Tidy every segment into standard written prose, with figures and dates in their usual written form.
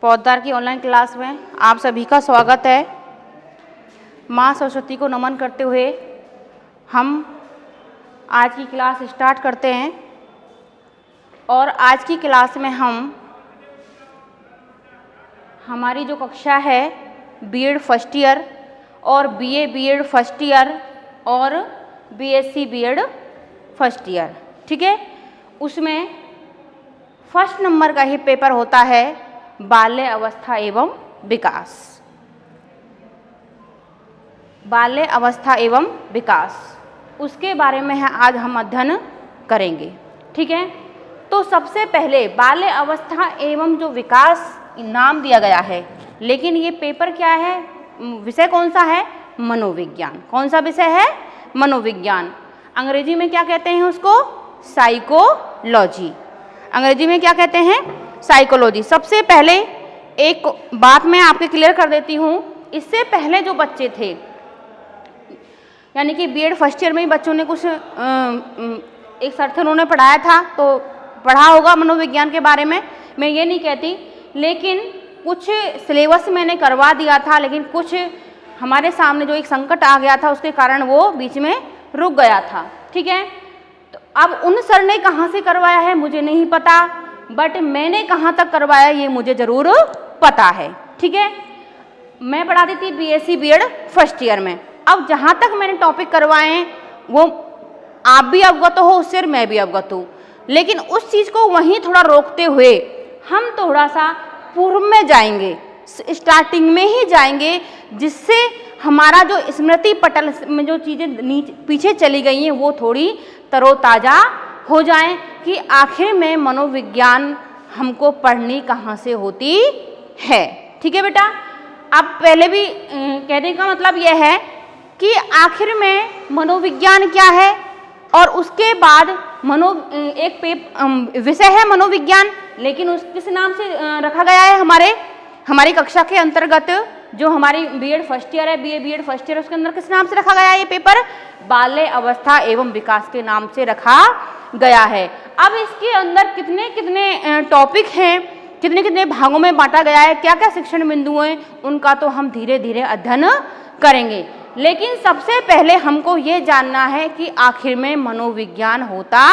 पौधार की online class में आप सभी का स्वागत है। माँ सरस्वती को नमन करते हुए हम आज की क्लास स्टार्ट करते हैं और आज की क्लास में हम हमारी जो कक्षा है बीएड फर्स्ट ईयर और बीए बीएड फर्स्ट ईयर और बीएससी बीएड फर्स्ट ईयर, ठीक है, उसमें फर्स्ट नंबर का ही पेपर होता है बाल्य अवस्था एवं विकास। बाल्य अवस्था एवं विकास, उसके बारे में आज हम अध्ययन करेंगे, ठीक है। तो सबसे पहले बाल्य अवस्था एवं जो विकास नाम दिया गया है, लेकिन ये पेपर क्या है, विषय कौन सा है, मनोविज्ञान। कौन सा विषय है, मनोविज्ञान। अंग्रेजी में क्या कहते हैं उसको, साइकोलॉजी। अंग्रेजी में क्या कहते हैं, साइकोलॉजी। सबसे पहले एक बात मैं आपके क्लियर कर देती हूँ, इससे पहले जो बच्चे थे यानी कि बीएड फर्स्ट ईयर में ही बच्चों ने कुछ एक सर थे उन्होंने पढ़ाया था, तो पढ़ा होगा मनोविज्ञान के बारे में, मैं ये नहीं कहती, लेकिन कुछ सिलेबस मैंने करवा दिया था, लेकिन कुछ हमारे सामने जो एक संकट आ गया था उसके कारण वो बीच में रुक गया था, ठीक है। तो अब उन सर ने कहाँ से करवाया है मुझे नहीं पता, बट मैंने कहाँ तक करवाया ये मुझे ज़रूर पता है, ठीक है। मैं पढ़ाती थी बीएससी बीएड फर्स्ट ईयर में। अब जहाँ तक मैंने टॉपिक करवाए हैं वो आप भी अवगत हो उससे और मैं भी अवगत हूँ, लेकिन उस चीज़ को वहीं थोड़ा रोकते हुए हम थोड़ा सा पूर्व में जाएंगे, स्टार्टिंग में ही जाएंगे, जिससे हमारा जो स्मृति पटल में जो चीज़ें पीछे चली गई हैं वो थोड़ी तरोताज़ा हो जाएं कि आखिर में मनोविज्ञान हमको पढ़नी कहाँ से होती है, ठीक है बेटा। अब पहले भी कहने का मतलब यह है कि आखिर में मनोविज्ञान क्या है, और उसके बाद एक विषय है मनोविज्ञान, लेकिन उस किस नाम से रखा गया है हमारी कक्षा के अंतर्गत जो हमारी बीएड फर्स्ट ईयर है, बीए बीएड फर्स्ट ईयर, उसके अंदर किस नाम से रखा गया है ये पेपर, बाल्य अवस्था एवं विकास के नाम से रखा गया है। अब इसके अंदर कितने कितने टॉपिक हैं, कितने कितने भागों में बांटा गया है, क्या क्या शिक्षण बिंदु हैं, उनका तो हम धीरे धीरे अध्ययन करेंगे। लेकिन सबसे पहले हमको ये जानना है कि आखिर में मनोविज्ञान होता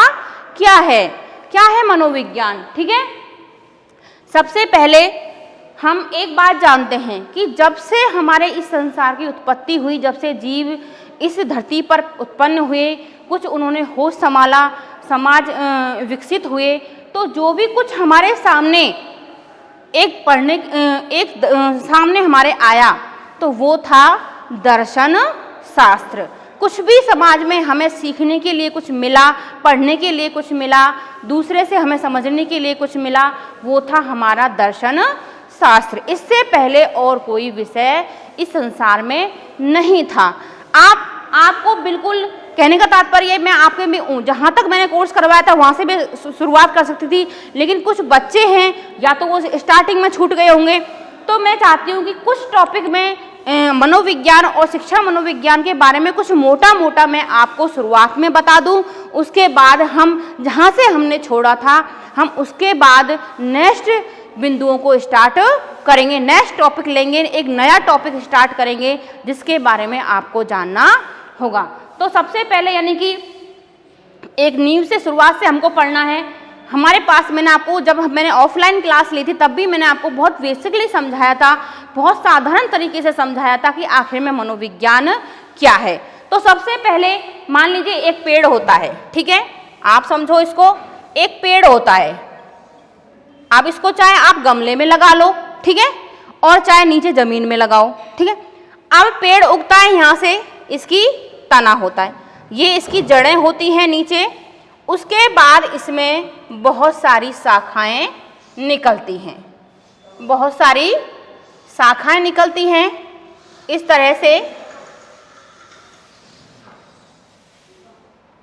क्या है मनोविज्ञान, ठीक है। सबसे पहले हम एक बात जानते हैं कि जब से हमारे इस संसार की उत्पत्ति हुई, जब से जीव इस धरती पर उत्पन्न हुए, कुछ उन्होंने होश संभाला, समाज विकसित हुए, तो जो भी कुछ हमारे सामने सामने हमारे आया तो वो था दर्शन शास्त्र। कुछ भी समाज में हमें सीखने के लिए कुछ मिला, पढ़ने के लिए कुछ मिला, दूसरे से हमें समझने के लिए कुछ मिला, वो था हमारा दर्शन शास्त्र। इससे पहले और कोई विषय इस संसार में नहीं था। आपको बिल्कुल कहने का तात्पर्य मैं आपके में जहाँ तक मैंने कोर्स करवाया था वहाँ से भी शुरुआत कर सकती थी, लेकिन कुछ बच्चे हैं या तो वो स्टार्टिंग में छूट गए होंगे, तो मैं चाहती हूँ कि कुछ टॉपिक में मनोविज्ञान और शिक्षा मनोविज्ञान के बारे में कुछ मोटा मोटा मैं आपको शुरुआत में बता दूं। उसके बाद हम जहाँ से हमने छोड़ा था हम उसके बाद नेक्स्ट बिंदुओं को स्टार्ट करेंगे, नेक्स्ट टॉपिक लेंगे, एक नया टॉपिक स्टार्ट करेंगे जिसके बारे में आपको जानना होगा। तो सबसे पहले यानी कि एक नींव से शुरुआत से हमको पढ़ना है। हमारे पास जब मैंने ऑफलाइन क्लास ली थी तब भी मैंने आपको बहुत बेसिकली समझाया था, बहुत साधारण तरीके से समझाया था कि आखिर में मनोविज्ञान क्या है। तो सबसे पहले मान लीजिए एक पेड़ होता है, ठीक है, आप समझो इसको, एक पेड़ होता है। अब इसको चाहे आप गमले में लगा लो, ठीक है, और चाहे नीचे जमीन में लगाओ, ठीक है। अब पेड़ उगता है, यहाँ से इसकी तना होता है, ये इसकी जड़ें होती हैं नीचे, उसके बाद इसमें बहुत सारी शाखाएं निकलती हैं, बहुत सारी शाखाएं निकलती हैं इस तरह से।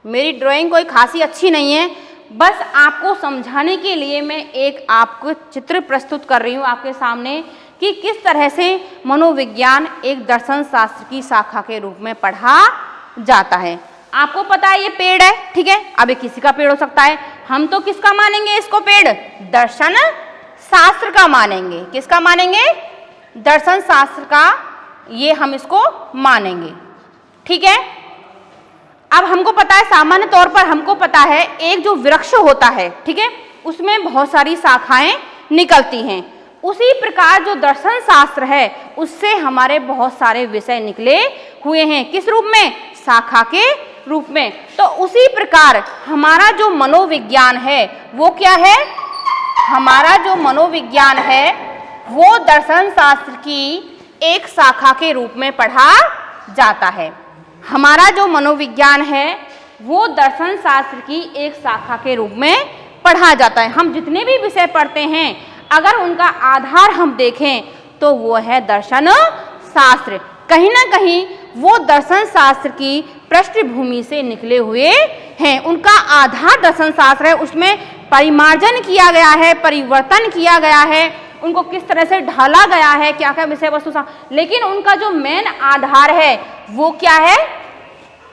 मेरी ड्राइंग कोई खासी अच्छी नहीं है, बस आपको समझाने के लिए मैं एक आपको चित्र प्रस्तुत कर रही हूँ आपके सामने कि किस तरह से मनोविज्ञान एक दर्शन शास्त्र की शाखा के रूप में पढ़ा जाता है। आपको पता है ये पेड़ है, ठीक है, अब ये किसी का पेड़ हो सकता है, हम तो किसका मानेंगे इसको पेड़, दर्शन शास्त्र का मानेंगे। किसका मानेंगे? दर्शन शास्त्र का, ये हम इसको मानेंगे। ठीक है। अब हमको पता है, सामान्य तौर पर हमको पता है एक जो वृक्ष होता है, ठीक है, उसमें बहुत सारी शाखाएं निकलती हैं। उसी प्रकार जो दर्शन शास्त्र है उससे हमारे बहुत सारे विषय निकले हुए हैं। किस रूप में? शाखा के रूप में। तो उसी प्रकार हमारा जो मनोविज्ञान है वो क्या है? हमारा जो मनोविज्ञान है वो दर्शन शास्त्र की एक शाखा के रूप में पढ़ा जाता है। हमारा जो मनोविज्ञान है वो दर्शन शास्त्र की एक शाखा के रूप में पढ़ा जाता है। हम जितने भी विषय पढ़ते हैं अगर उनका आधार हम देखें तो वो है दर्शन शास्त्र। कहीं ना कहीं वो दर्शन शास्त्र की पृष्ठभूमि से निकले हुए हैं। उनका आधार दर्शन शास्त्र है, उसमें परिमार्जन किया गया है, परिवर्तन किया गया है, उनको किस तरह से ढाला गया है, क्या क्या विषय वस्तु, लेकिन उनका जो मेन आधार है वो क्या है?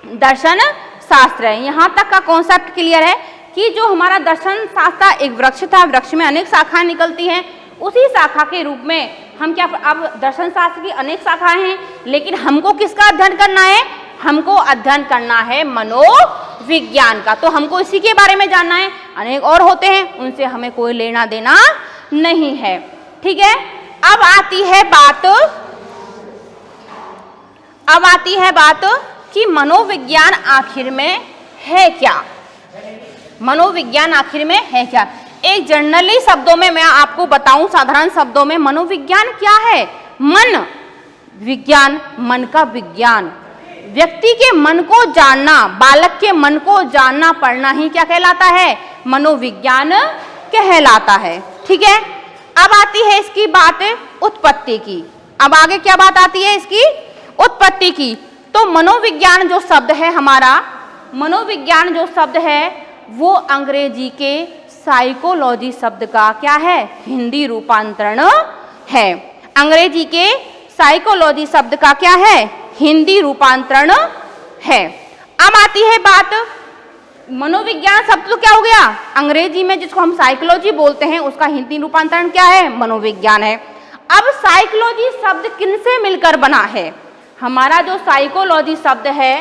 दर्शन शास्त्र है। यहाँ तक का कॉन्सेप्ट क्लियर है कि जो हमारा दर्शन शास्त्र एक वृक्ष था, वृक्ष में अनेक शाखाएं निकलती हैं, उसी शाखा के रूप में हम क्या, अब दर्शन शास्त्र की अनेक शाखाएं हैं, लेकिन हमको किसका अध्ययन करना है? हमको अध्ययन करना है मनोविज्ञान का। तो हमको इसी के बारे में जानना है। अनेक और होते हैं, उनसे हमें कोई लेना देना नहीं है। ठीक है। अब आती है बात कि मनोविज्ञान आखिर में है क्या? मनोविज्ञान आखिर में है क्या? एक जनरली शब्दों में मैं आपको बताऊं, साधारण शब्दों में, मनोविज्ञान क्या है? मन विज्ञान, मन का विज्ञान, व्यक्ति के मन को जानना, बालक के मन को जानना पढ़ना ही क्या कहलाता है? मनोविज्ञान कहलाता है। ठीक है। अब आती है इसकी बात उत्पत्ति की। अब आगे क्या बात आती है? इसकी उत्पत्ति की। तो मनोविज्ञान जो शब्द है हमारा, मनोविज्ञान जो शब्द है वो अंग्रेजी के साइकोलॉजी शब्द का क्या है? हिंदी रूपांतरण है। अंग्रेजी के साइकोलॉजी शब्द का क्या है? हिंदी रूपांतरण है। अब आती है बात, मनोविज्ञान शब्द तो क्या हो गया? अंग्रेजी में जिसको हम साइकोलॉजी बोलते हैं उसका हिंदी रूपांतरण क्या है? मनोविज्ञान है। अब साइकोलॉजी शब्द किन से मिलकर बना है? हमारा जो साइकोलॉजी शब्द है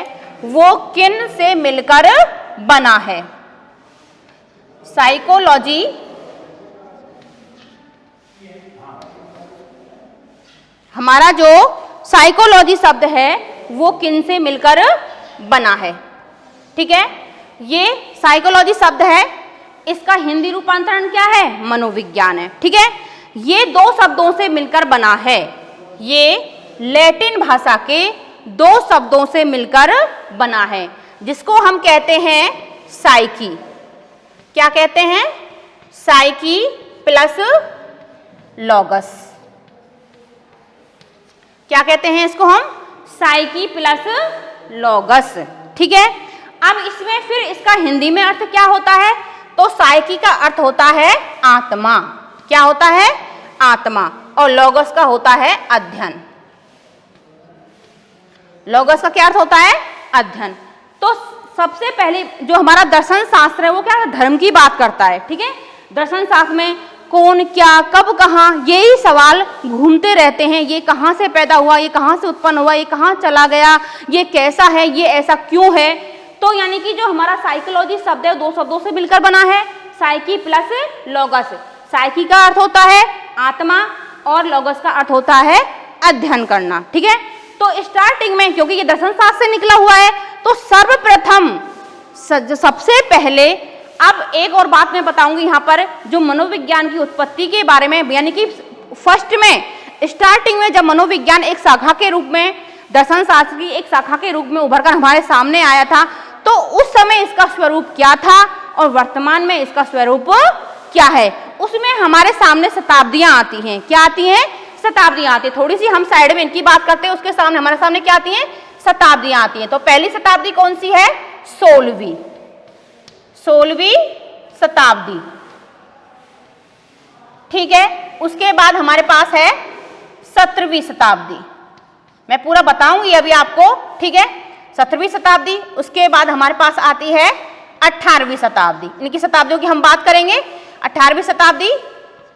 वो किन से मिलकर बना है? साइकोलॉजी हमारा जो साइकोलॉजी शब्द है वो किन से मिलकर बना है? ठीक है। ये साइकोलॉजी शब्द है, इसका हिंदी रूपांतरण क्या है? मनोविज्ञान है। ठीक है। ये दो शब्दों से मिलकर बना है। ये लैटिन भाषा के दो शब्दों से मिलकर बना है, जिसको हम कहते हैं साइकी। क्या कहते हैं? Psyche plus logos. क्या कहते हैं इसको हम? Psyche plus logos. ठीक है। अब इसमें फिर इसका हिंदी में अर्थ क्या होता है? तो साइकी का अर्थ होता है आत्मा। क्या होता है? आत्मा। और लॉगस का होता है अध्ययन। लॉगस का क्या अर्थ होता है? अध्ययन। तो सबसे पहले जो हमारा दर्शन शास्त्र है वो क्या धर्म की बात करता है। ठीक है। दर्शन शास्त्र में कौन, क्या, कब, कहाँ, यही सवाल घूमते रहते हैं। ये कहाँ से पैदा हुआ, ये कहाँ से उत्पन्न हुआ, ये कहाँ चला गया, ये कैसा है, ये ऐसा क्यों है। तो यानी कि जो हमारा साइकोलॉजी शब्द है दो शब्दों से मिलकर बना है, साइकी प्लस लॉगस। साइकी का अर्थ होता है आत्मा और लॉगस का अर्थ होता है अध्ययन करना। ठीक है। तो स्टार्टिंग में, क्योंकि ये दर्शन शास्त्र से निकला हुआ है, तो सर्वप्रथम सबसे पहले, अब एक और बात मैं बताऊंगी यहाँ पर, जो मनोविज्ञान की उत्पत्ति के बारे में, यानी कि फर्स्ट में, स्टार्टिंग में जब मनोविज्ञान एक शाखा के रूप में, दर्शन शास्त्र की एक शाखा के रूप में उभरकर हमारे सामने आया था, तो उस समय इसका स्वरूप क्या था और वर्तमान में इसका स्वरूप क्या है, उसमें हमारे सामने शताब्दियां आती हैं। क्या आती हैं? शताब्दियां आती है। थोड़ी सी हम साइड में इनकी बात करते हैं, उसके सामने हमारे सामने क्या आती हैं? शताब्दियां आती हैं। तो पहली शताब्दी कौन सी है? 16वीं शताब्दी। ठीक है। उसके बाद हमारे पास है 17वीं शताब्दी। मैं पूरा बताऊंगी अभी आपको। ठीक है। 17वीं शताब्दी। उसके बाद हमारे पास आती है 18वीं शताब्दी। इनकी शताब्दियों की हम बात करेंगे। 18वीं शताब्दी,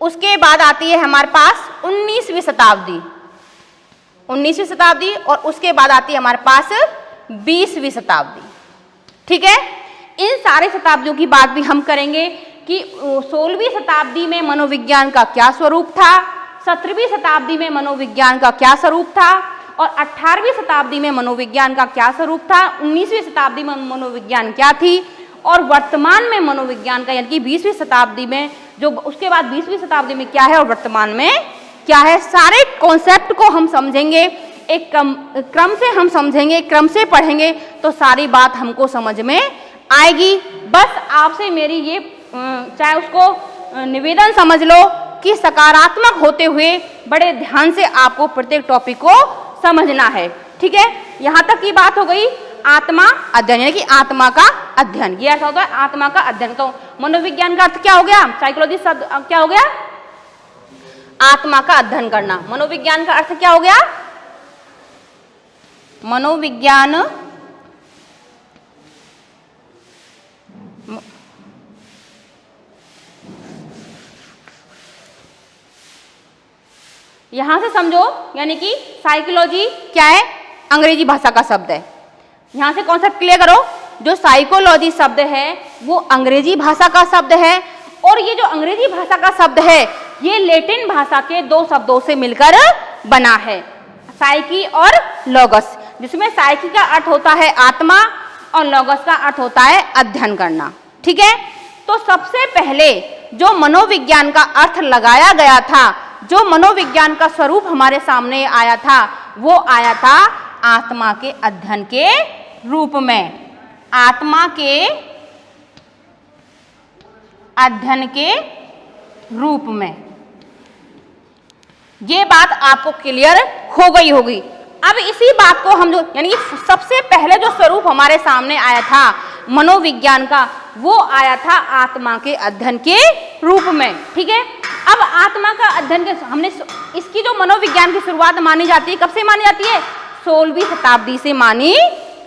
उसके बाद आती है हमारे पास 19वीं शताब्दी, 19वीं शताब्दी, और उसके बाद आती है हमारे पास 20वीं शताब्दी। ठीक है, इन सारे शताब्दियों की बात भी हम करेंगे कि 16वीं शताब्दी में मनोविज्ञान का क्या स्वरूप था, 17वीं शताब्दी में मनोविज्ञान का क्या स्वरूप था, और 18वीं शताब्दी में मनोविज्ञान का क्या स्वरूप था, 19वीं शताब्दी में मनोविज्ञान क्या थी, और वर्तमान में मनोविज्ञान का यानी कि 20वीं शताब्दी में जो उसके बाद 20वीं शताब्दी में क्या है और वर्तमान में क्या है, सारे कॉन्सेप्ट को हम समझेंगे, एक क्रम से हम समझेंगे, क्रम से पढ़ेंगे तो सारी बात हमको समझ में आएगी। बस आपसे मेरी ये चाहे उसको निवेदन समझ लो कि सकारात्मक होते हुए बड़े ध्यान से आपको प्रत्येक टॉपिक को समझना है। ठीक है, यहाँ तक की बात हो गई आत्मा अध्ययन यानी कि आत्मा का अध्ययन। ये ऐसा होता है आत्मा का अध्ययन। तो मनोविज्ञान का अर्थ क्या हो गया, साइकोलॉजी शब्द क्या हो गया, आत्मा का अध्ययन करना। मनोविज्ञान का अर्थ क्या हो गया, मनोविज्ञान यहां से समझो यानी कि साइकोलॉजी क्या है, अंग्रेजी भाषा का शब्द है। यहां से कॉन्सेप्ट क्लियर करो, जो साइकोलॉजी शब्द है वो अंग्रेजी भाषा का शब्द है, और ये जो अंग्रेजी भाषा का शब्द है ये लैटिन भाषा के दो शब्दों से मिलकर बना है, साइकी और लोगस, जिसमें साइकी का अर्थ होता है आत्मा और लोगस का अर्थ होता है अध्ययन करना। ठीक है, तो सबसे पहले जो मनोविज्ञान का अर्थ लगाया गया था, जो मनोविज्ञान का स्वरूप हमारे सामने आया था, वो आया था आत्मा के अध्ययन के रूप में, आत्मा के अध्ययन के रूप में। ये बात आपको क्लियर हो गई होगी। अब इसी बात को हम जो यानी सबसे पहले जो स्वरूप हमारे सामने आया था मनोविज्ञान का, वो आया था आत्मा के अध्ययन के रूप में। ठीक है, अब आत्मा का अध्ययन के हमने इसकी जो मनोविज्ञान की शुरुआत मानी जाती है, कब से मानी जाती है, 16वीं शताब्दी से मानी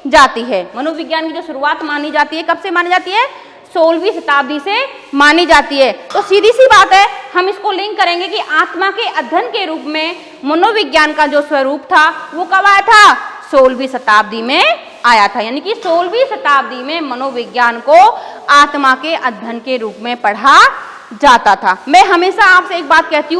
जाती है। मनोविज्ञान की जो शुरुआत मानी जाती है, कब से मानी जाती है, 16वीं शताब्दी से मानी जाती है। तो सीधी सी बात है, हम इसको लिंक करेंगे कि आत्मा के अध्ययन के रूप में मनोविज्ञान का जो स्वरूप था वो कब आया था, 16वीं शताब्दी में आया था। यानी कि 16वीं शताब्दी में मनोविज्ञान को आत्मा के अध्ययन के रूप में पढ़ा जाता था। मैं हमेशा आपसे एक बात कहती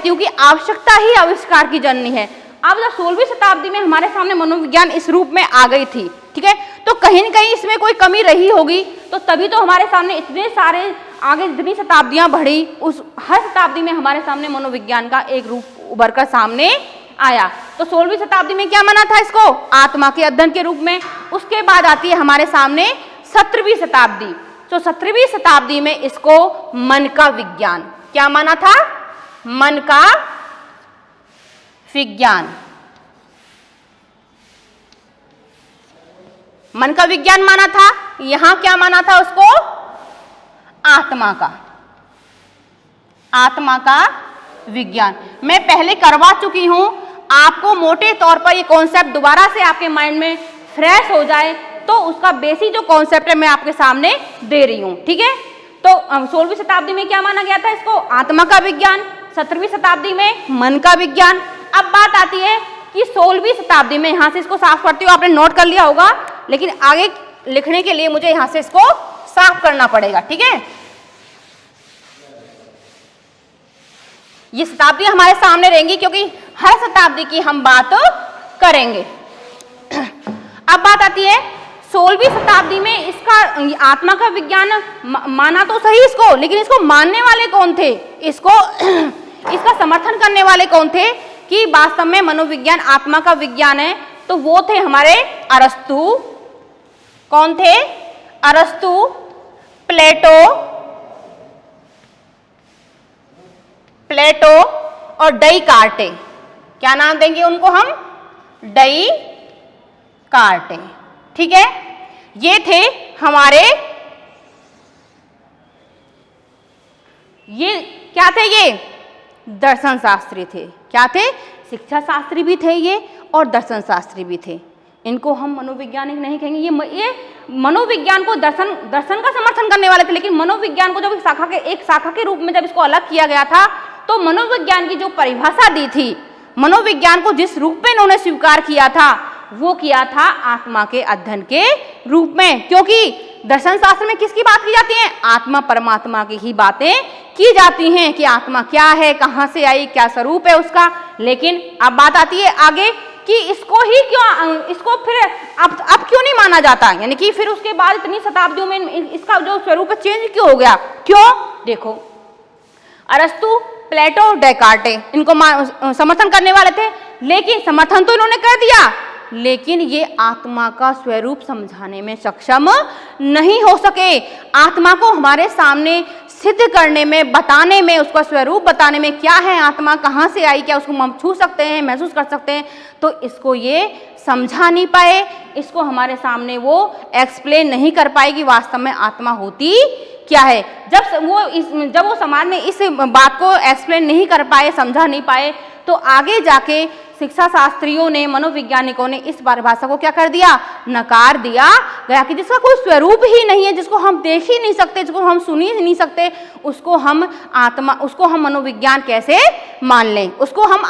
हूँ कि आवश्यकता ही आविष्कार की जननी है। अब जब 16वीं शताब्दी में हमारे सामने मनोविज्ञान इस रूप में आ गई थी, ठीक है, तो कहीं न कहीं इसमें कोई कमी रही होगी, तो तभी तो हमारे सामने इतने सारे आगे जितनी शताब्दियां बढ़ी, उस हर शताब्दी में हमारे सामने मनोविज्ञान का एक रूप उभर कर सामने आया। तो 16वीं शताब्दी में क्या माना था इसको, आत्मा के अध्ययन के रूप में। उसके बाद आती है हमारे सामने 17वीं शताब्दी। तो 17वीं शताब्दी में इसको मन का विज्ञान, क्या माना था, मन का विज्ञान, मन का विज्ञान माना था। यहां क्या माना था उसको, आत्मा का विज्ञान। मैं पहले करवा चुकी हूं, आपको मोटे तौर पर ये कॉन्सेप्ट दोबारा से आपके माइंड में फ्रेश हो जाए, तो उसका बेसिक जो कॉन्सेप्ट है मैं आपके सामने दे रही हूं। ठीक है, तो 16वीं शताब्दी में क्या माना गया था इसको, आत्मा का विज्ञान। 17वीं शताब्दी में मन का विज्ञान। अब बात आती है कि 16वीं शताब्दी में, यहां से इसको साफ करती हूँ, आपने नोट कर लिया होगा, लेकिन आगे लिखने के लिए मुझे यहां से इसको साफ करना पड़ेगा। ठीक है, ये शताब्दी हमारे सामने रहेंगी क्योंकि हर शताब्दी की हम बात करेंगे। अब बात आती है 16वीं शताब्दी में इसका आत्मा का विज्ञान माना तो सही इसको, लेकिन इसको मानने वाले कौन थे, इसका समर्थन करने वाले कौन थे कि वास्तव में मनोविज्ञान आत्मा का विज्ञान है, तो वो थे हमारे अरस्तु। कौन थे, अरस्तु, प्लेटो और डेकार्टे। क्या नाम देंगे उनको हम, डेकार्टे। ठीक है, ये थे हमारे, ये क्या थे, ये दर्शन शास्त्री थे। क्या थे, शिक्षा शास्त्री भी थे ये और दर्शन शास्त्री भी थे। इनको हम मनोवैज्ञानिक नहीं कहेंगे। ये मनोविज्ञान को दर्शन का समर्थन करने वाले थे, लेकिन मनोविज्ञान को जब एक शाखा के रूप में जब इसको अलग किया गया था, तो मनोविज्ञान की जो परिभाषा दी थी, मनोविज्ञान को जिस रूप में इन्होंने स्वीकार किया था, वो किया था आत्मा के अध्ययन के रूप में। क्योंकि दर्शन शास्त्र में किसकी बात की जाती है? आत्मा परमात्मा की ही बातें की जाती हैं कि आत्मा क्या है, कहाँ से आई, क्या स्वरूप है उसका। लेकिन अब बात आती है आगे कि इसको फिर अब क्यों नहीं माना जाता, यानी कि फिर उसके बाद इतनी शताब्दियों में इसका जो स्वरूप चेंज क्यों हो गया? क्यों? देखो, अरस्तु, प्लेटो, डेकार्टे इनको समर्थन करने वाले थे, लेकिन समर्थन तो इन्होंने कर दिया, लेकिन ये आत्मा का स्वरूप समझाने में सक्षम नहीं हो सके। आत्मा को हमारे सामने सिद्ध करने में, बताने में, उसका स्वरूप बताने में, क्या है आत्मा, कहाँ से आई, क्या उसको हम छू सकते हैं, महसूस कर सकते हैं, तो इसको ये समझा नहीं पाए, इसको हमारे सामने वो एक्सप्लेन नहीं कर पाए कि वास्तव में आत्मा होती क्या है। जब वो समाज में इस बात को एक्सप्लेन नहीं कर पाए, समझा नहीं पाए, तो आगे जाके शिक्षा शास्त्रियों ने, मनोवैज्ञानिकों ने इस परिभाषा को क्या कर दिया? नकार दिया गया कि जिसका कोई स्वरूप ही नहीं है, जिसको हम देख ही नहीं सकते, जिसको हम सुन ही नहीं सकते, उसको हम मनोविज्ञान कैसे मान लें, उसको हम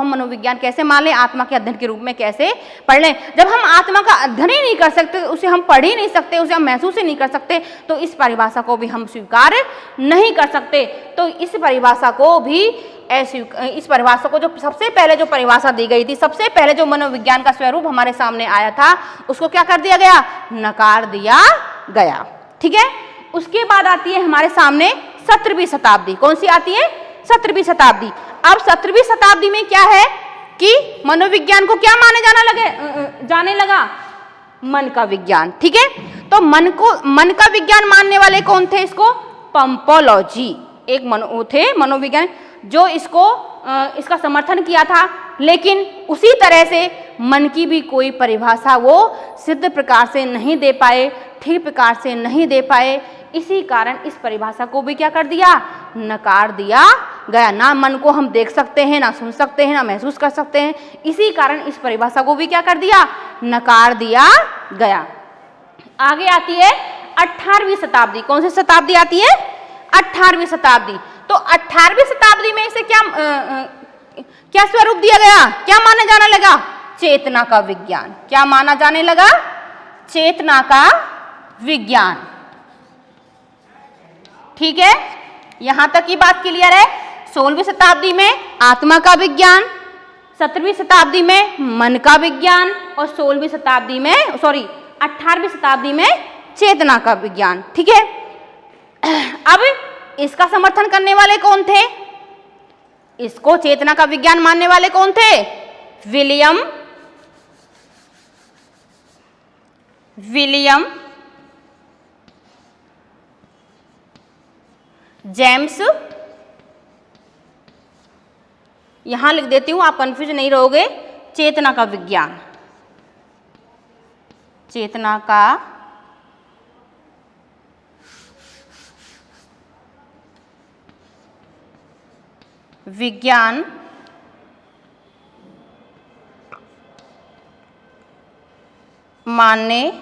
मनोविज्ञान कैसे मान लें, आत्मा के अध्ययन के रूप में कैसे पढ़ लें। जब हम आत्मा का अध्ययन ही नहीं कर सकते, उसे हम पढ़ ही नहीं सकते, उसे हम महसूस ही नहीं कर सकते, तो इस परिभाषा को भी हम स्वीकार नहीं कर सकते। तो इस परिभाषा को जो सबसे पहले जो परिभाषा दी गई थी, सबसे पहले जो मनोविज्ञान का स्वरूप हमारे सामने आया था, उसको क्या कर दिया गया? नकार दिया गया। ठीक है। उसके बाद आती है हमारे सामने 17वीं शताब्दी। कौन सी आती है? 17वीं शताब्दी। अब 17वीं शताब्दी में क्या है कि मनोविज्ञान को क्या जाने लगा? मन का विज्ञान। ठीक है। तो मन का विज्ञान मानने वाले कौन थे? इसको पंपोलॉजी एक मनोविज्ञान जो इसका समर्थन किया था, लेकिन उसी तरह से मन की भी कोई परिभाषा वो सिद्ध प्रकार से नहीं दे पाए, ठीक प्रकार से नहीं दे पाए। इसी कारण इस परिभाषा को भी क्या कर दिया? नकार दिया गया। ना मन को हम देख सकते हैं, ना सुन सकते हैं, ना महसूस कर सकते हैं। इसी कारण इस परिभाषा को भी क्या कर दिया? नकार दिया गया। आगे आती है 18वीं शताब्दी। कौन सी शताब्दी आती है? 18वीं शताब्दी। तो 18वीं शताब्दी में इसे क्या स्वरूप दिया गया? क्या माना जाने लगा? चेतना का विज्ञान। क्या माना जाने लगा? चेतना का विज्ञान। ठीक है, यहां तक की बात क्लियर है। 16वीं शताब्दी में आत्मा का विज्ञान, 17वीं शताब्दी में मन का विज्ञान और 18वीं शताब्दी में चेतना का विज्ञान। ठीक है। अब इसका समर्थन करने वाले कौन थे? इसको चेतना का विज्ञान मानने वाले कौन थे? William James. यहां लिख देती हूं, आप कंफ्यूज नहीं रहोगे। चेतना का विज्ञान, चेतना का विज्ञान मानने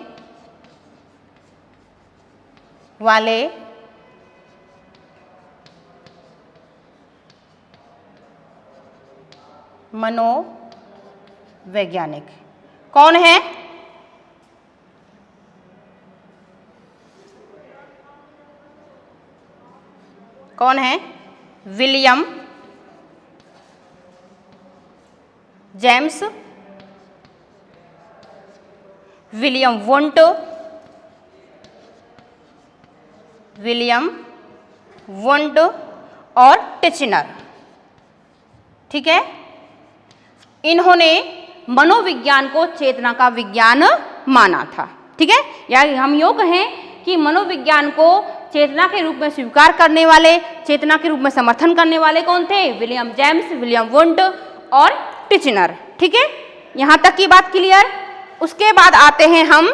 वाले मनोवैज्ञानिक कौन है? कौन है? विलियम जेम्स, विलियम वुंड और टिचनर। ठीक है। इन्होंने मनोविज्ञान को चेतना का विज्ञान माना था। ठीक है, या हम यूँ कहें कि मनोविज्ञान को चेतना के रूप में स्वीकार करने वाले, चेतना के रूप में समर्थन करने वाले कौन थे? विलियम जेम्स, विलियम वुंड और टिचनर। ठीक है, यहां तक की बात क्लियर। उसके बाद आते हैं हम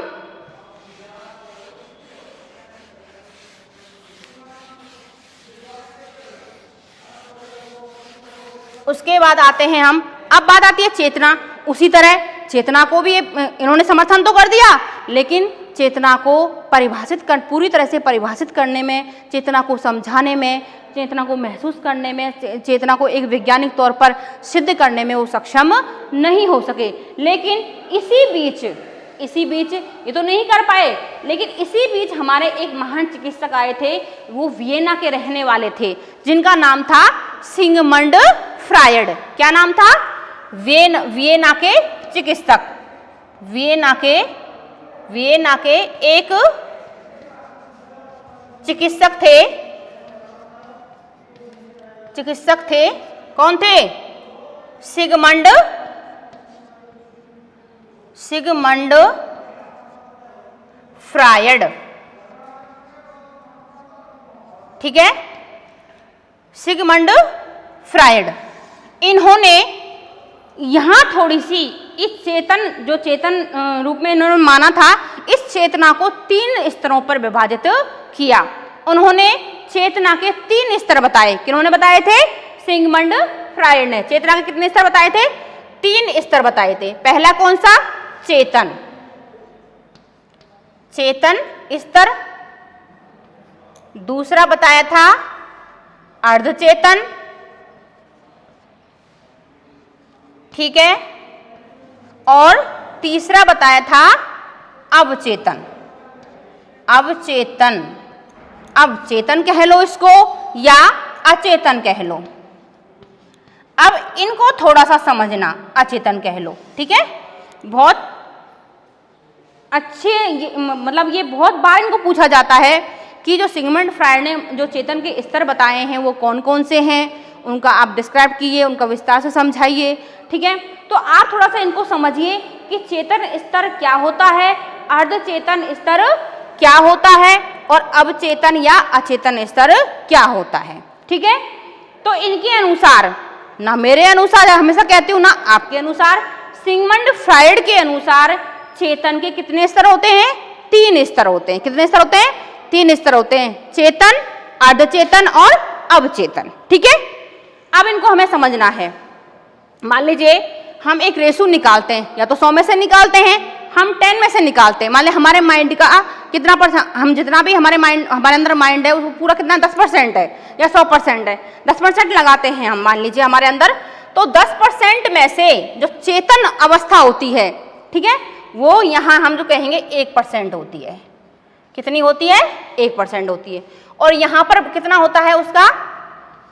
अब बात आती है चेतना। उसी तरह चेतना को भी इन्होंने समर्थन तो कर दिया, लेकिन चेतना को पूरी तरह से परिभाषित करने में, चेतना को समझाने में, चेतना को महसूस करने में, चेतना को एक वैज्ञानिक तौर पर सिद्ध करने में वो सक्षम नहीं हो सके। लेकिन इसी बीच ये तो नहीं कर पाए, लेकिन इसी बीच हमारे एक महान चिकित्सक आए थे, वो वियना के रहने वाले थे, जिनका नाम था सिगमंड फ्रायड। क्या नाम था? वियना के चिकित्सक, वियना के एक चिकित्सक थे। कौन थे? Sigmund Freud. ठीक है, सिगमंड फ्रायड। इन्होंने यहां थोड़ी सी इस चेतन रूप में इन्होंने माना था, इस चेतना को 3 स्तरों पर विभाजित किया। उन्होंने चेतना के 3 स्तर बताए। किन्होंने बताए थे? सिगमंड फ्रायड ने चेतना के कितने स्तर बताए थे? 3 स्तर बताए थे। पहला कौन सा? चेतन स्तर। दूसरा बताया था अर्धचेतन। ठीक है, और तीसरा बताया था अवचेतन। अवचेतन कह लो इसको या अचेतन कह लो। अब इनको थोड़ा सा समझना, अचेतन कह लो। ठीक है, बहुत अच्छे, मतलब ये बहुत बार इनको पूछा जाता है कि जो सिगमंड फ्रायड ने जो चेतन के स्तर बताए हैं वो कौन कौन से हैं, उनका आप डिस्क्राइब कीजिए, उनका विस्तार से समझाइए। ठीक है, तो आप थोड़ा सा इनको समझिए कि चेतन स्तर क्या होता है, अर्धचेतन स्तर क्या होता है, और अवचेतन या अचेतन स्तर क्या होता है। ठीक है, तो इनके अनुसार, ना मेरे अनुसार, हमेशा कहती हूँ, ना आपके अनुसार, सिगमंड फ्रायड के अनुसार चेतन के कितने स्तर होते हैं? 3 स्तर होते हैं। कितने स्तर होते हैं? 3 स्तर होते हैं, चेतन, अर्धचेतन और अवचेतन। ठीक है, अब इनको हमें समझना है। मान लीजिए हम एक रेशो निकालते हैं, या तो 100 में से निकालते हैं, हम 10 में से निकालते हैं। मान लीजिए हमारे माइंड का कितना %, हम जितना भी हमारे अंदर माइंड है वो पूरा कितना 10% है या 100% है, 10% लगाते हैं हम, मान लीजिए हमारे अंदर, तो 10% में से जो चेतन अवस्था होती है, ठीक है, वो यहाँ हम जो कहेंगे 1% होती है। कितनी होती है? 1% होती है। और यहाँ पर कितना होता है उसका?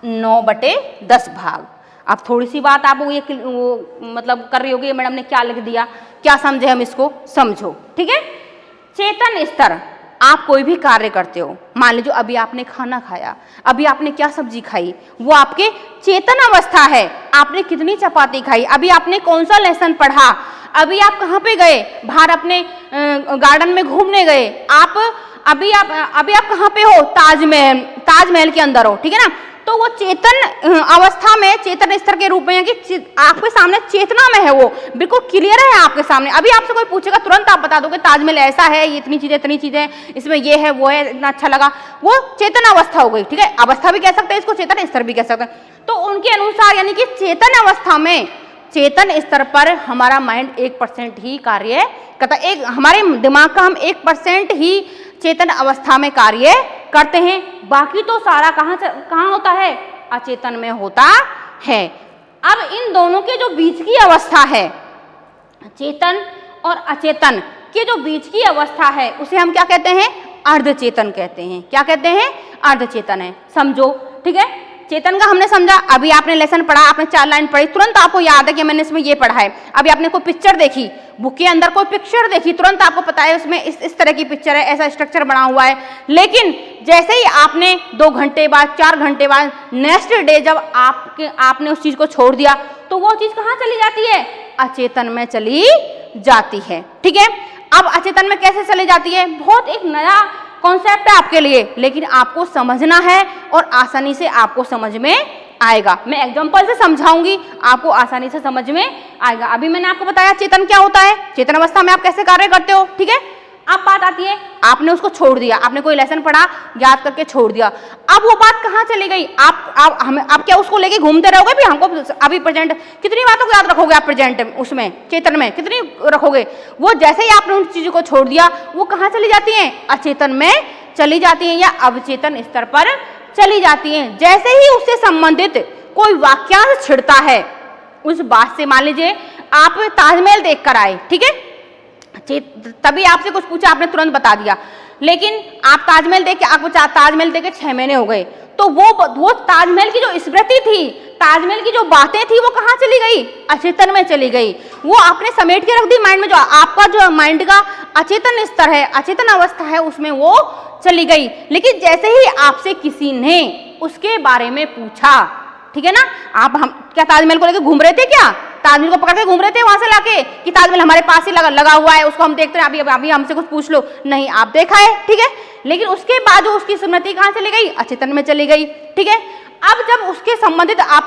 9/10 भाग। अब थोड़ी सी बात आप ये मतलब कर रही होगी, मैडम ने क्या लिख दिया, क्या समझे हम इसको? समझो। ठीक है, चेतन स्तर, आप कोई भी कार्य करते हो, मान लीजिए अभी आपने खाना खाया, अभी आपने क्या सब्जी खाई, वो आपके चेतन अवस्था है। आपने कितनी चपाती खाई, अभी आपने कौन सा लेसन पढ़ा, अभी आप कहाँ पे गए, बाहर अपने गार्डन में घूमने गए, अभी आप कहाँ पे हो? ताजमहल के अंदर हो। ठीक है ना, तो वो चेतन अवस्था में, चेतन स्तर के रूप में है कि आपके सामने चेतना में है, वो बिल्कुल क्लियर है आपके सामने। अभी आपसे कोई पूछेगा तुरंत आप बता दोगे ताजमहल ऐसा है, ये इतनी चीजें, इसमें ये है, वो है, इतना अच्छा लगा, वो चेतन अवस्था हो गई। ठीक है, अवस्था भी कह सकते हैं इसको, चेतन स्तर भी कह सकते हैं। तो उनके अनुसार यानी कि चेतन अवस्था में, चेतन स्तर पर हमारा माइंड 1% ही कार्य करता है। हमारे दिमाग का हम 1% ही चेतन अवस्था में कार्य करते हैं, बाकी तो सारा कहाँ होता है? अचेतन में होता है। अब इन दोनों के जो बीच की अवस्था है, चेतन और अचेतन के जो बीच की अवस्था है, उसे हम क्या कहते हैं? अर्धचेतन कहते हैं। क्या कहते हैं? अर्धचेतन है। समझो। ठीक है, चेतन का हमने समझा, अभी आपने लेसन पढ़ा, आपने 4 लाइन पढ़ी, तुरंत आपको याद है कि मैंने इसमें ये पढ़ा है। अभी आपने कोई पिक्चर देखी, बुक के अंदर कोई पिक्चर देखी, तुरंत आपको पता है उसमें इस तरह की पिक्चर है, ऐसा स्ट्रक्चर बना हुआ है। लेकिन जैसे ही आपने 2 घंटे बाद, 4 घंटे बाद, नेक्स्ट डे जब आपने उस चीज को छोड़ दिया, तो वो चीज कहाँ चली जाती है? अचेतन में चली जाती है। ठीक है, अब अचेतन में कैसे चली जाती है? बहुत एक नया कॉन्सेप्ट है आपके लिए, लेकिन आपको समझना है और आसानी से आपको समझ में आएगा। मैं एग्जांपल से समझाऊंगी, आपको आसानी से समझ में आएगा। अभी मैंने आपको बताया चेतन क्या होता है, चेतन अवस्था में आप कैसे कार्य करते हो। ठीक है, अब बात आती है, आपने उसको छोड़ दिया, आपने कोई लेसन पढ़ा, याद करके छोड़ दिया, अब वो बात कहाँ चली गई? आप क्या उसको लेके घूमते रहोगे भी? हमको अभी प्रेजेंट कितनी बातों को याद रखोगे आप? प्रेजेंट उसमें चेतन में कितनी रखोगे? वो जैसे ही आपने उन चीजों को छोड़ दिया, वो कहाँ चली जाती हैं? अचेतन में चली जाती हैं या अवचेतन स्तर पर चली जाती हैं। जैसे ही उससे संबंधित कोई वाक्यांश छिड़ता है उस बात से, मान लीजिए आप ताजमहल देख कर आए, ठीक है, तभी आपसे कुछ पूछा, आपने तुरंत बता दिया, लेकिन आप ताजमहल देख के, आपको ताजमहल देख के 6 महीने हो गए, तो वो ताजमहल की जो स्मृति थी, ताजमहल की जो बातें थी, वो कहाँ चली गई? अचेतन में चली गई। वो आपने समेट के रख दी माइंड में, जो आपका जो माइंड का अचेतन स्तर है, अचेतन अवस्था है, उसमें वो चली गई। लेकिन जैसे ही आपसे किसी ने उसके बारे में पूछा, ठीक है ना, आप हम क्या ताजमहल को लेकर घूम रहे थे? क्या ताजमहल को पकड़ के घूम रहे थे वहां से लाके कि ताजमहल हमारे पास ही लगा हुआ है, उसको हम देखते हैं, अभी हमसे कुछ पूछ लो? नहीं, आप देखा है, ठीक है, लेकिन उसके बाद जो उसकी स्मृति कहाँ चली गई? अचेतन में चली गई, ठीक है। अब जब उसके संबंधित आप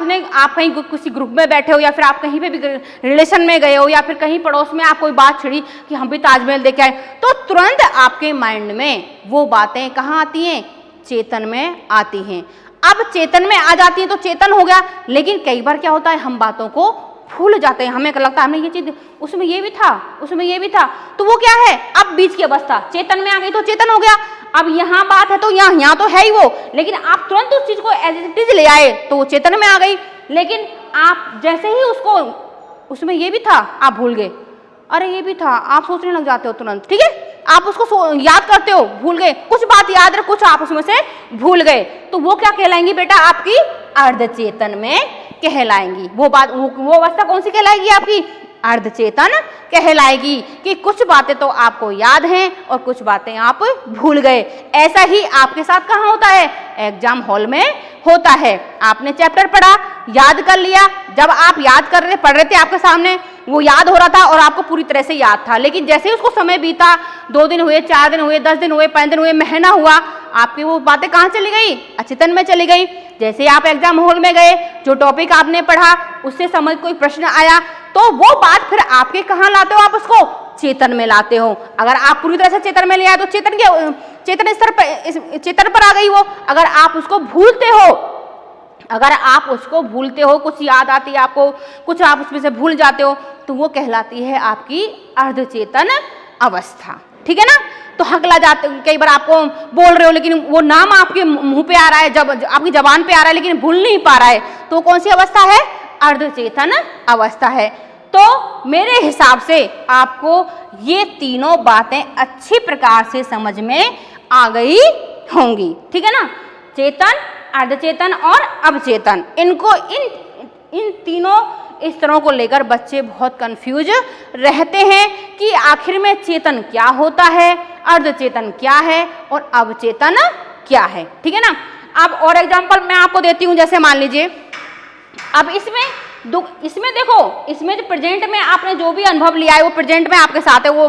कहीं किसी ग्रुप में बैठे हो, या फिर आप कहीं पे भी रिलेशन में गए हो, या फिर कहीं पड़ोस में आप कोई बात छिड़ी कि हम भी ताजमहल देख के आए, तो तुरंत आपके माइंड में वो बातें कहाँ आती हैं? चेतन में आती हैं। अब चेतन में आ जाती है तो चेतन हो गया, लेकिन कई बार क्या होता है, हम बातों को भूल जाते हैं, हमें लगता है हमने ये चीज, उसमें ये भी था, उसमें ये भी था, तो वो क्या है? अब बीच की अवस्था चेतन में आ गई तो चेतन हो गया। अब यहाँ बात है तो यहाँ तो है ही वो, लेकिन आप तुरंत उस चीज को एज इट इज ले आए तो वो चेतन में आ गई। लेकिन आप जैसे ही उसको, उसमें ये भी था, आप भूल गए, अरे ये भी था, आप सोचने लग जाते हो तुरंत, ठीक है, आप उसको याद करते हो, भूल गए, कुछ बात याद रहे, कुछ आप उसमें से भूल गए, तो वो क्या कहलाएंगी बेटा? आपकी अर्धचेतन में कहलाएंगी। वो बात, वो अवस्था कौन सी कहलाएगी? आपकी अर्धचेतन कहलाएगी, कि कुछ बातें तो आपको याद हैं और कुछ बातें आप भूल गए। ऐसा ही आपके साथ कहाँ होता है? एग्जाम हॉल में होता है। आपने चैप्टर पढ़ा, याद कर लिया, जब आप याद कर रहे पढ़ रहे थे, आपके सामने वो याद हो रहा था और आपको पूरी तरह से याद था, लेकिन जैसे ही उसको समय बीता, 2 दिन हुए, 4 दिन हुए, 10 दिन हुए, 5 दिन हुए, महीना हुआ, आपकी वो बातें कहाँ चली गई? अचेतन में चली गई। जैसे ही आप एग्जाम हॉल में गए, जो टॉपिक आपने पढ़ा उससे समझ कोई प्रश्न आया, तो वो बात फिर आपके कहाँ लाते हो? आप उसको चेतन में लाते हो। अगर आप पूरी तरह से चेतन में ले आए तो चेतन स्तर पर, चेतन पर आ गई वो। अगर आप उसको भूलते हो, अगर आप उसको भूलते हो, कुछ याद आती है आपको, कुछ आप उसमें से भूल जाते हो, तो वो कहलाती है आपकी अर्धचेतन अवस्था, ठीक है ना। तो हकला जाते, कई बार आपको बोल रहे हो लेकिन वो नाम आपके मुंह पे आ रहा है, जब आपकी जबान पे आ रहा है, लेकिन भूल नहीं पा रहा है, तो कौन सी अवस्था है? अर्धचेतन अवस्था है। तो मेरे हिसाब से आपको ये तीनों बातें अच्छी प्रकार से समझ में आ गई होंगी, ठीक है ना। चेतन, अर्धचेतन और अवचेतन, इनको इन तीनों स्तरों को लेकर बच्चे बहुत कंफ्यूज रहते हैं कि आखिर में चेतन क्या होता है, अर्धचेतन क्या है और अवचेतन क्या है, ठीक है ना। अब और एग्जांपल मैं आपको देती हूँ, जैसे मान लीजिए, अब इसमें देखो, इसमें जो प्रेजेंट में आपने जो भी अनुभव लिया है वो प्रेजेंट में आपके साथ है। वो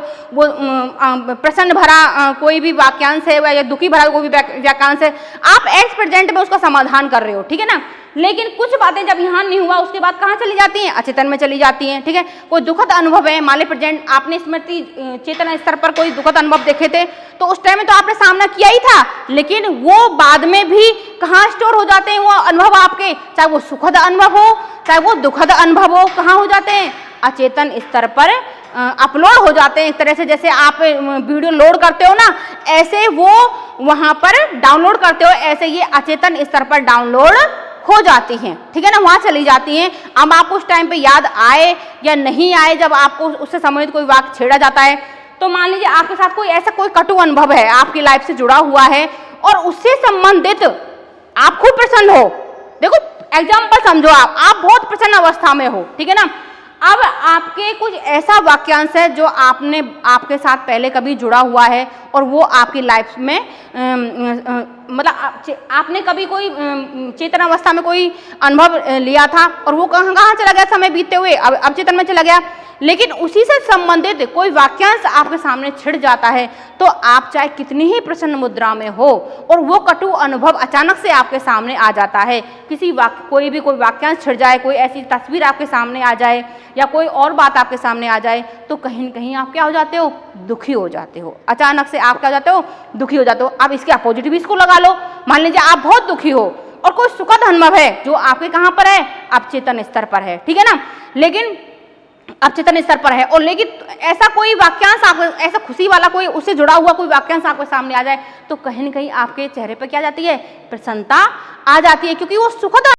प्रसन्न भरा कोई भी वाक्यांश है या दुखी भरा कोई भी वाक्यांश है, आप एक्स प्रेजेंट में उसका समाधान कर रहे हो, ठीक है ना। लेकिन कुछ बातें जब यहाँ नहीं हुआ, उसके बाद कहाँ चली जाती हैं? अचेतन में चली जाती हैं, ठीक है। कोई दुखद अनुभव है, मान ली प्रेजेंट आपने स्मृति चेतन स्तर पर कोई दुखद अनुभव देखे थे, तो उस टाइम में तो आपने सामना किया ही था, लेकिन वो बाद में भी कहाँ स्टोर हो जाते हैं वो अनुभव आपके, चाहे वो सुखद अनुभव हो चाहे वो दुखद अनुभव हो, कहाँ हो जाते हैं? अचेतन स्तर पर अपलोड हो जाते हैं। एक तरह से जैसे आप वीडियो लोड करते हो ना, ऐसे वो वहाँ पर डाउनलोड करते हो, ऐसे ये अचेतन स्तर पर डाउनलोड हो जाती हैं, ठीक है ना, वहाँ चली जाती हैं। अब आपको उस टाइम पे याद आए या नहीं आए, जब आपको उससे संबंधित कोई वाक्य छेड़ा जाता है, तो मान लीजिए आपके साथ कोई ऐसा कोई कटु अनुभव है, आपकी लाइफ से जुड़ा हुआ है और उससे संबंधित आप खुद प्रसन्न हो, देखो एग्जाम्पल समझो, आप बहुत प्रसन्न अवस्था में हो, ठीक है ना। अब आपके कुछ ऐसा वाक्यांश है जो आपके साथ पहले कभी जुड़ा हुआ है और वो आपकी लाइफ में मतलब आपने कभी कोई चेतन अवस्था में कोई अनुभव लिया था और वो कहाँ चला गया समय बीतते हुए? अब चेतन में चला गया। लेकिन उसी से संबंधित कोई वाक्यांश आपके सामने छिड़ जाता है तो आप चाहे कितनी ही प्रसन्न मुद्रा में हो और वो कटु अनुभव अचानक से आपके सामने आ जाता है, किसी कोई वाक्यांश छिड़ जाए, कोई ऐसी तस्वीर आपके सामने आ जाए या कोई और बात आपके सामने आ जाए तो कहीं न कहीं आप क्या हो जाते हो, दुखी हो जाते हो। अचानक से आप क्या हो जाते हो, दुखी हो जाते हो। अब इसके अपोजिट भी इसको लगा लो, मान लीजिए आप बहुत दुखी हो और कोई सुखद अनुभव है जो आपके कहाँ पर है, अवचेतन स्तर पर है, ठीक है ना, लेकिन अवचेतन स्तर पर है और लेकिन ऐसा कोई वाक्यांश आप ऐसा खुशी वाला कोई उससे जुड़ा हुआ कोई वाक्यांश आपके सामने आ जाए तो कहीं न कहीं आपके चेहरे पर क्या आ जाती है, प्रसन्नता आ जाती है, क्योंकि वो सुखद